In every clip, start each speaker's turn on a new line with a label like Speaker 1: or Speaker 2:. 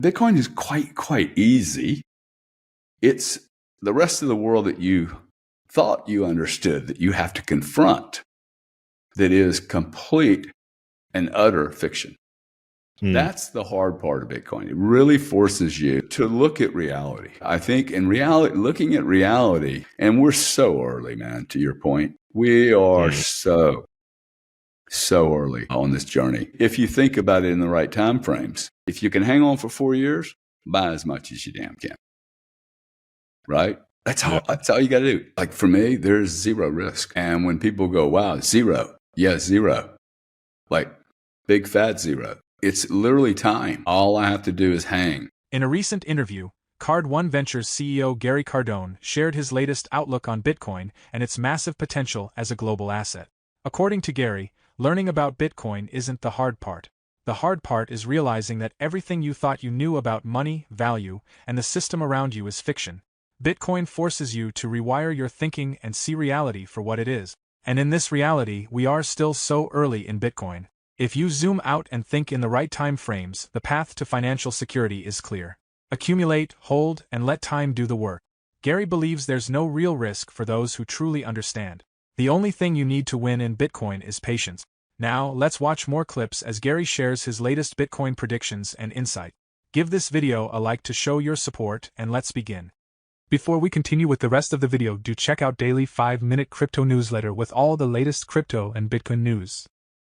Speaker 1: Bitcoin is quite easy. It's the rest of the world that you thought you understood that you have to confront that is complete and utter fiction. That's the hard part of Bitcoin. It really forces you to look at reality. I think in reality, looking at reality, and we're so early, man, to your point, we are so early on this journey. If you think about it in the right time frames, if you can hang on for 4 years, buy as much as you damn can. Right? That's all you got to do. Like for me, there's zero risk. And when people go, wow, zero. Yeah, zero. Like big fat zero. It's literally time. All I have to do is hang.
Speaker 2: In a recent interview, Card1 Ventures CEO Gary Cardone shared his latest outlook on Bitcoin and its massive potential as a global asset. According to Gary, learning about Bitcoin isn't the hard part. The hard part is realizing that everything you thought you knew about money, value, and the system around you is fiction. Bitcoin forces you to rewire your thinking and see reality for what it is. And in this reality, we are still so early in Bitcoin. If you zoom out and think in the right time frames, the path to financial security is clear. Accumulate, hold, and let time do the work. Gary believes there's no real risk for those who truly understand. The only thing you need to win in Bitcoin is patience. Now, let's watch more clips as Gary shares his latest Bitcoin predictions and insight. Give this video a like to show your support, and let's begin. Before we continue with the rest of the video, do check out Daily 5-Minute Crypto Newsletter with all the latest crypto and Bitcoin news.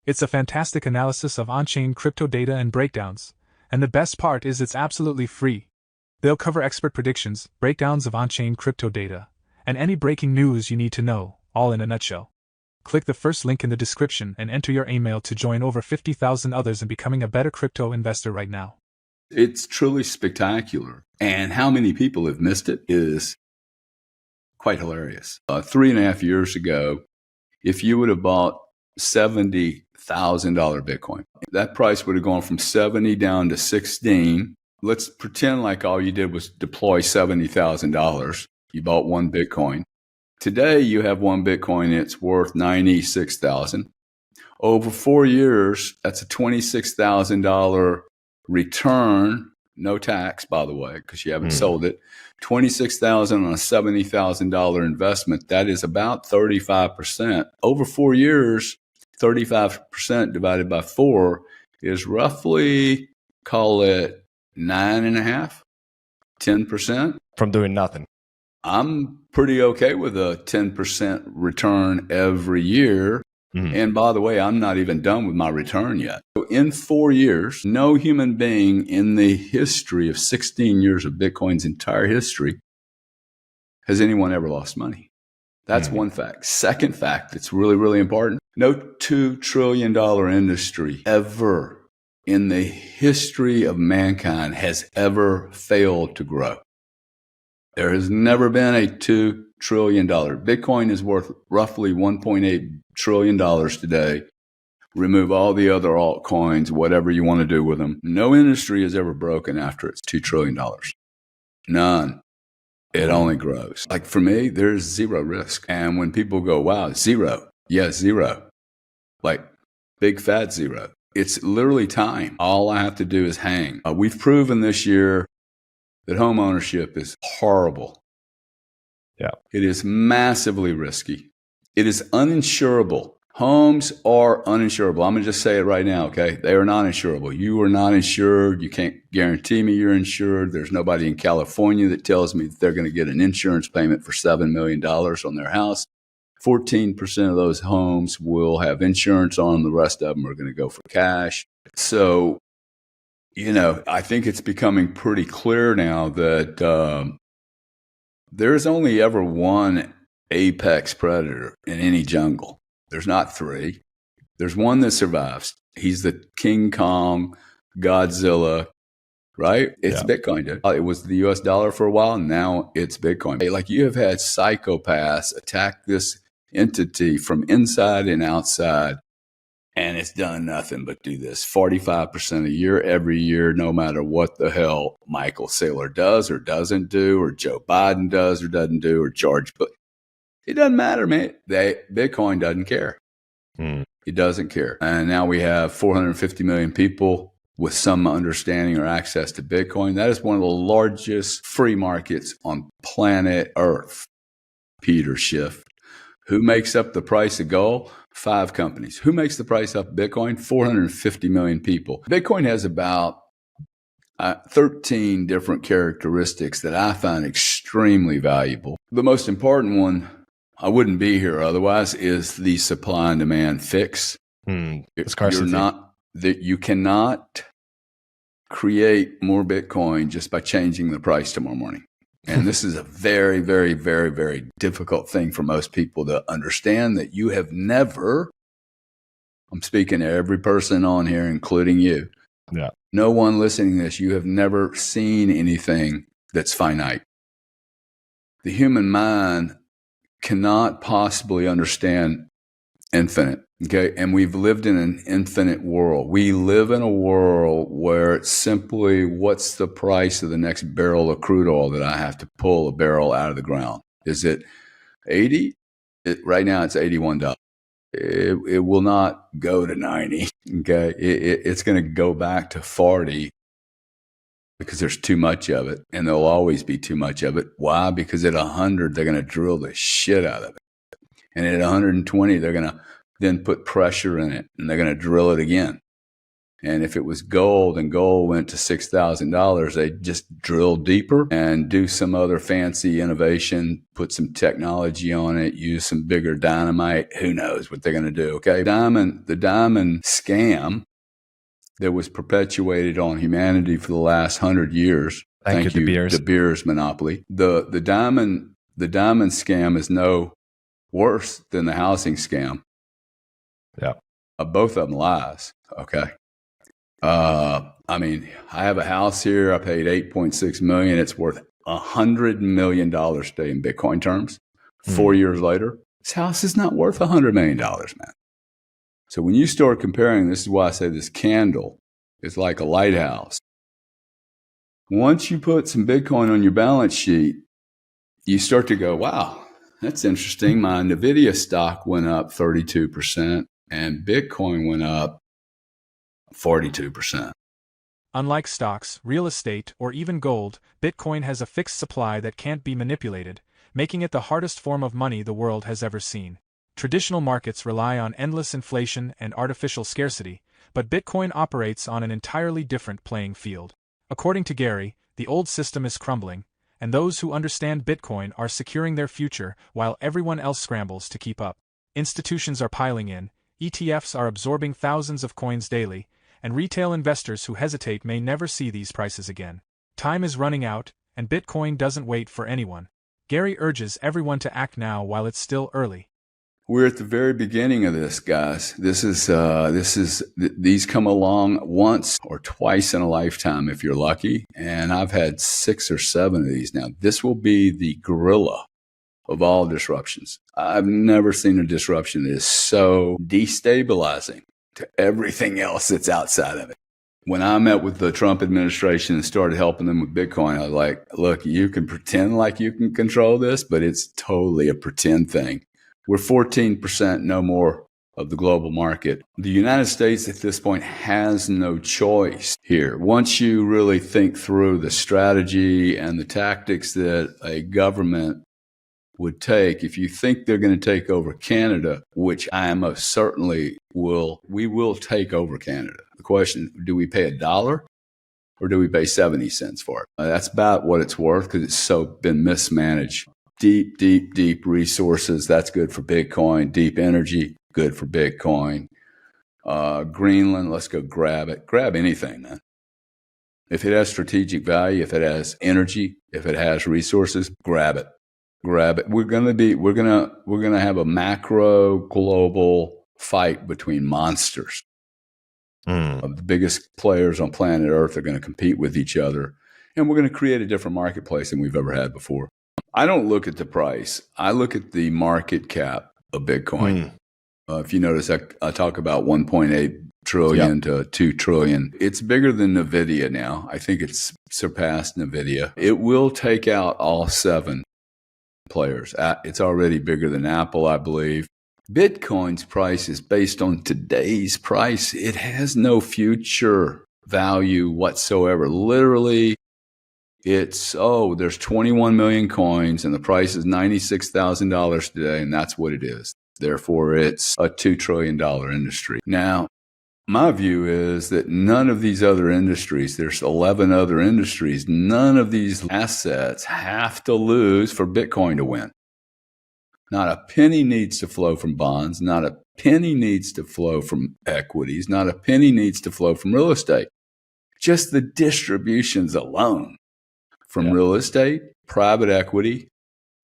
Speaker 2: It's a fantastic analysis of on-chain crypto data and breakdowns, and the best part is it's absolutely free. They'll cover expert predictions, breakdowns of on-chain crypto data, and any breaking news you need to know, all in a nutshell. Click the first link in the description and enter your email to join over 50,000 others in becoming a better crypto investor right now.
Speaker 1: It's truly spectacular. And how many people have missed it is quite hilarious. 3.5 years ago, if you would have bought $70,000 Bitcoin, that price would have gone from 70 down to 16. Let's pretend like all you did was deploy $70,000. You bought one Bitcoin. Today, you have one Bitcoin, it's worth $96,000. Over 4 years, that's a $26,000 return, no tax, by the way, because you haven't sold it. $26,000 on a $70,000 investment, that is about 35%. Over 4 years, 35% divided by 4 is roughly, call it 9.5%, 10%.
Speaker 3: From doing nothing.
Speaker 1: I'm pretty okay with a 10% return every year. And by the way, I'm not even done with my return yet. So in 4 years, no human being in the history of 16 years of Bitcoin's entire history has anyone ever lost money. That's one fact. Second fact that's really, really important. No $2 trillion industry ever in the history of mankind has ever failed to grow. There has never been a $2 trillion. Bitcoin is worth roughly $1.8 trillion today. Remove all the other altcoins, whatever you want to do with them. No industry has ever broken after it's $2 trillion. None. It only grows. Like for me, there's zero risk. And when people go, wow, zero. Yeah, zero. Like big fat zero. It's literally time. All I have to do is hang. We've proven this year that home ownership is horrible.
Speaker 3: Yeah.
Speaker 1: It is massively risky. It is uninsurable. Homes are uninsurable. I'm going to just say it right now, okay? They are not insurable. You are not insured. You can't guarantee me you're insured. There's nobody in California that tells me that they're going to get an insurance payment for $7 million on their house. 14% of those homes will have insurance on them. The rest of them are going to go for cash. So, you know, I think it's becoming pretty clear now that there's only ever one apex predator in any jungle. There's not three. There's one that survives. He's the King Kong, Godzilla, right? It's Bitcoin, dude. It was the US dollar for a while. Now it's Bitcoin. Like you have had psychopaths attack this entity from inside and outside. And it's done nothing but do this 45% a year, every year, no matter what the hell Michael Saylor does or doesn't do, or Joe Biden does or doesn't do, or George Bush. It doesn't matter, man. Bitcoin doesn't care. It doesn't care. And now we have 450 million people with some understanding or access to Bitcoin. That is one of the largest free markets on planet Earth. Peter Schiff. Who makes up the price of gold? 5 companies. Who makes the price up of Bitcoin? 450 million people. Bitcoin has about 13 different characteristics that I find extremely valuable. The most important one, I wouldn't be here otherwise, is the supply and demand fix.
Speaker 3: Scarcity.
Speaker 1: You cannot create more Bitcoin just by changing the price tomorrow morning. And this is a very, very, very, very difficult thing for most people to understand, that you have never, I'm speaking to every person on here, including you.
Speaker 3: Yeah.
Speaker 1: No one listening to this, you have never seen anything that's finite. The human mind cannot possibly understand infinite. Okay. And we've lived in an infinite world. We live in a world where it's simply, what's the price of the next barrel of crude oil that I have to pull a barrel out of the ground? Is it 80? Right now it's $81. It will not go to 90. Okay. It's going to go back to 40 because there's too much of it, and there'll always be too much of it. Why? Because at 100, they're going to drill the shit out of it. And at 120, they're going to then put pressure in it, and they're going to drill it again. And if it was gold and gold went to $6,000, they'd just drill deeper and do some other fancy innovation, put some technology on it, use some bigger dynamite. Who knows what they're going to do? Okay. The diamond scam that was perpetuated on humanity for the last 100 years.
Speaker 3: Thank you, De
Speaker 1: Beers monopoly. The diamond scam is no worse than the housing scam.
Speaker 3: Yeah.
Speaker 1: Both of them lies. Okay. I mean, I have a house here. I paid $8.6 million. It's worth $100 million today in Bitcoin terms. 4 years later, this house is not worth $100 million, man. So when you start comparing, this is why I say this candle is like a lighthouse. Once you put some Bitcoin on your balance sheet, you start to go, wow, that's interesting. My NVIDIA stock went up 32%. And Bitcoin went up 42%.
Speaker 2: Unlike stocks, real estate, or even gold, Bitcoin has a fixed supply that can't be manipulated, making it the hardest form of money the world has ever seen. Traditional markets rely on endless inflation and artificial scarcity, but Bitcoin operates on an entirely different playing field. According to Gary, the old system is crumbling, and those who understand Bitcoin are securing their future while everyone else scrambles to keep up. Institutions are piling in, ETFs are absorbing thousands of coins daily, and retail investors who hesitate may never see these prices again. Time is running out, and Bitcoin doesn't wait for anyone. Gary urges everyone to act now while it's still early.
Speaker 1: We're at the very beginning of this, guys. These come along once or twice in a lifetime if you're lucky, and I've had 6 or 7 of these now. This will be the gorilla of all disruptions. I've never seen a disruption that is so destabilizing to everything else that's outside of it. When I met with the Trump administration and started helping them with Bitcoin, I was like, look, you can pretend like you can control this, but it's totally a pretend thing. We're 14%, no more, of the global market. The United States at this point has no choice here. Once you really think through the strategy and the tactics that a government would take, if you think they're going to take over Canada, which I most certainly will, we will take over Canada. The question, do we pay $1 or do we pay 70 cents for it? That's about what it's worth because it's so been mismanaged. Deep resources, that's good for Bitcoin. Deep energy, good for Bitcoin. Greenland, let's go grab it. Grab anything, man. If it has strategic value, if it has energy, if it has resources, grab it. Grab it. We're gonna have a macro global fight between monsters. The biggest players on planet Earth are going to compete with each other, and we're going to create a different marketplace than we've ever had before. I don't look at the price. I look at the market cap of Bitcoin. If you notice, I talk about 1.8 trillion to 2 trillion. It's bigger than NVIDIA now. I think it's surpassed NVIDIA. It will take out all 7 players. It's already bigger than Apple, I believe. Bitcoin's price is based on today's price. It has no future. value whatsoever. Literally, it's, there's 21 million coins and the price is $96,000 today, and that's what it is. Therefore, it's a $2 trillion industry. Now, my view is that none of these other industries, there's 11 other industries, none of these assets have to lose for Bitcoin to win. Not a penny needs to flow from bonds. Not a penny needs to flow from equities. Not a penny needs to flow from real estate. Just the distributions alone from real estate, private equity,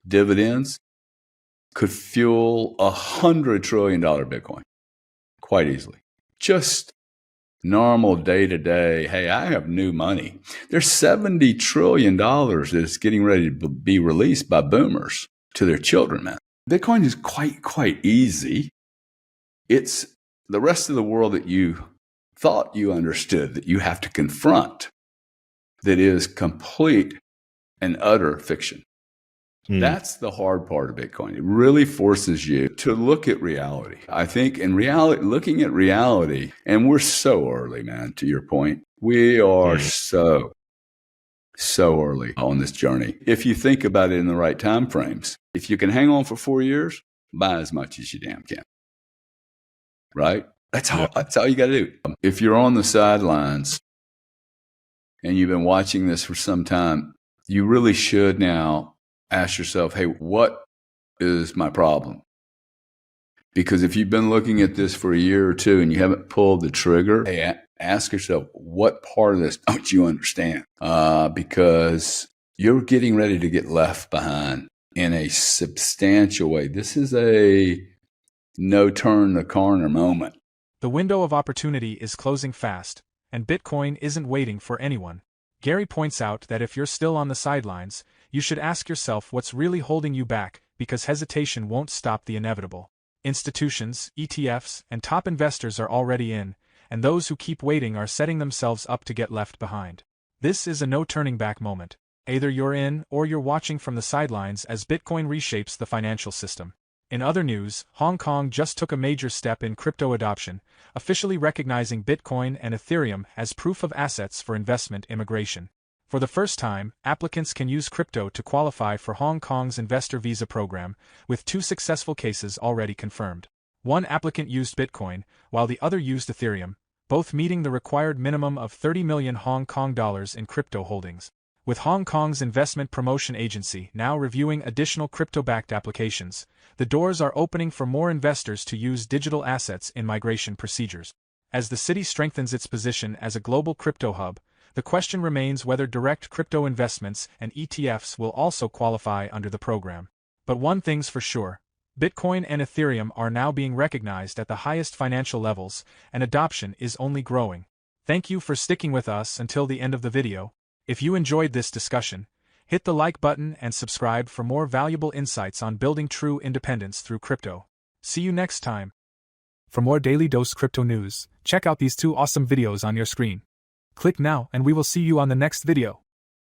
Speaker 1: dividends could fuel $100 trillion Bitcoin quite easily. Just normal day-to-day, hey, I have new money. There's $70 trillion that's getting ready to be released by boomers to their children, man. Bitcoin is quite easy. It's the rest of the world that you thought you understood that you have to confront that is complete and utter fiction. That's the hard part of Bitcoin. It really forces you to look at reality. I think in reality, looking at reality, and we're so early, man, to your point, we are so early on this journey. If you think about it in the right time frames, if you can hang on for 4 years, buy as much as you damn can. Right? That's all you got to do. If you're on the sidelines and you've been watching this for some time, you really should now ask yourself, hey, what is my problem? Because if you've been looking at this for a year or two and you haven't pulled the trigger, hey, ask yourself, what part of this don't you understand? Because you're getting ready to get left behind in a substantial way. This is a no turn the corner moment.
Speaker 2: The window of opportunity is closing fast, and Bitcoin isn't waiting for anyone. Gary points out that if you're still on the sidelines, you should ask yourself what's really holding you back, because hesitation won't stop the inevitable. Institutions, ETFs, and top investors are already in, and those who keep waiting are setting themselves up to get left behind. This is a no-turning-back moment. Either you're in or you're watching from the sidelines as Bitcoin reshapes the financial system. In other news, Hong Kong just took a major step in crypto adoption, officially recognizing Bitcoin and Ethereum as proof of assets for investment immigration. For the first time, applicants can use crypto to qualify for Hong Kong's investor visa program, with 2 successful cases already confirmed. One applicant used Bitcoin, while the other used Ethereum, both meeting the required minimum of 30 million Hong Kong dollars in crypto holdings. With Hong Kong's investment promotion agency now reviewing additional crypto-backed applications, the doors are opening for more investors to use digital assets in migration procedures. As the city strengthens its position as a global crypto hub, the question remains whether direct crypto investments and ETFs will also qualify under the program. But one thing's for sure, Bitcoin and Ethereum are now being recognized at the highest financial levels, and adoption is only growing. Thank you for sticking with us until the end of the video. If you enjoyed this discussion, hit the like button and subscribe for more valuable insights on building true independence through crypto. See you next time. For more Daily Dose Crypto news, check out these 2 awesome videos on your screen. Click now and we will see you on the next video.